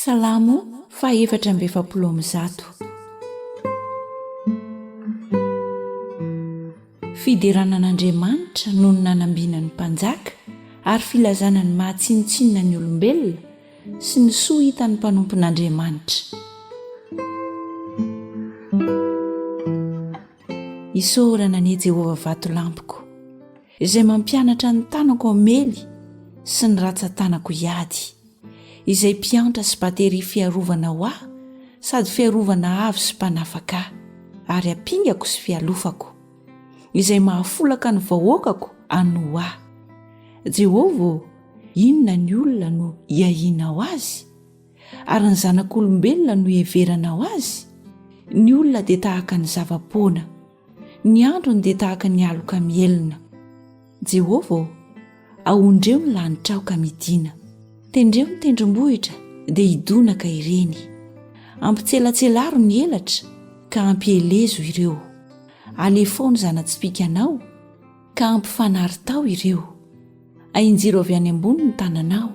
Salamo fa 7:1. Fiderana an'Andriamanitra noho ny nanambina ny mpanjaka ary filazana ny mahatsinitsinina ny olombelona sy ny soa hitan'ny mpanompon'Andriamanitra. Isaorana ny Jehovah vatolampiko izay mampianatra ny tanako amely sy ny ratsan-tanako hiady, izay mpiantra sy batery fiarovana ho aho sady fiarovana avo sy mpanafaka ary ampingako sy fialofako, izay mahafolaka ny vahoakako ano aho. Jehovah, inona ny olona no hiahinao azy ary ny zanak'olombelona no heveranao azy? Ny olona dia tahaka ny zavapoana, ny androny dia tahaka ny aloka mielina. Jehovah, ahondreo ny lanitra aoka midina, tendreo ny tendrombohitra dia hidonaka ireny. Ampitselatselaro ny elatra ka ampielezo ireo. Alefao ny zana-tsipikanao ka ampifanary-tao ireo. Ainjiro avy any ambony ny tananao,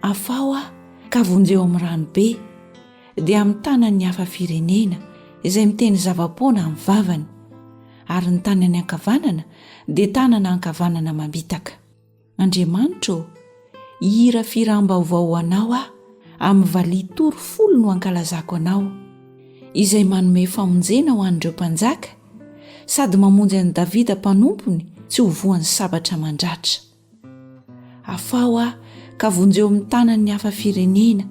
afao aho ka vonjeo amin'ny ranobe, dia amin'ny tanany hafa firenena izay miteny zavapoana amin'ny vavany, ary ny tanany ankavanana dia tanana ankavanana mamitaka. Andriamanitra, hira firam-baovao anao aho, amin'ny valitoro 10 no ankalazako anao, izay manome famonjena ho an'ireo mpanjaka sady mamonjy an'i Davida mpanompony tsy ho voan'ny sabatra mandratra. Afao aho ka vonjeo amin'ny tanany hafa firenena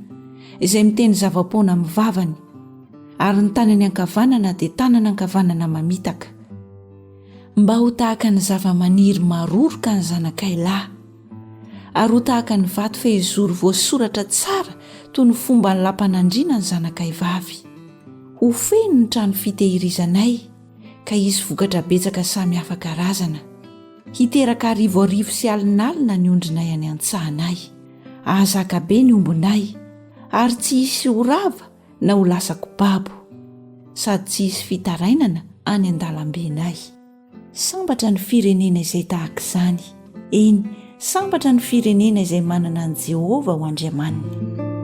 izay miteny zavapoana amin'ny vavany, ary ny tanany ankavanana dia tanana ankavanana mamitaka, mba ho tahaka ny zava-maniry maroroka ny zanakailahy, ary ho tahaka ny vato fehizoro voasoratra tsara toy ny fomba ny lampanandriana ny zanakay vavy. Ho feno ny trano fitehirizanay ka hisy vokatra betsaka samy hafa karazana. Hiteraka arivo sy alinalina ny ondrinay any an-tsahanay. Ahazaka be ny ombonay ary tsy hisy ho rava na ho lasako babo, sady tsy hisy fitarainana any an-dalambenay. Sambatra ny firenena izay tahaka izany. Eny, sambatra ny firenena izay manana an Jehovah ho Andriamaniny.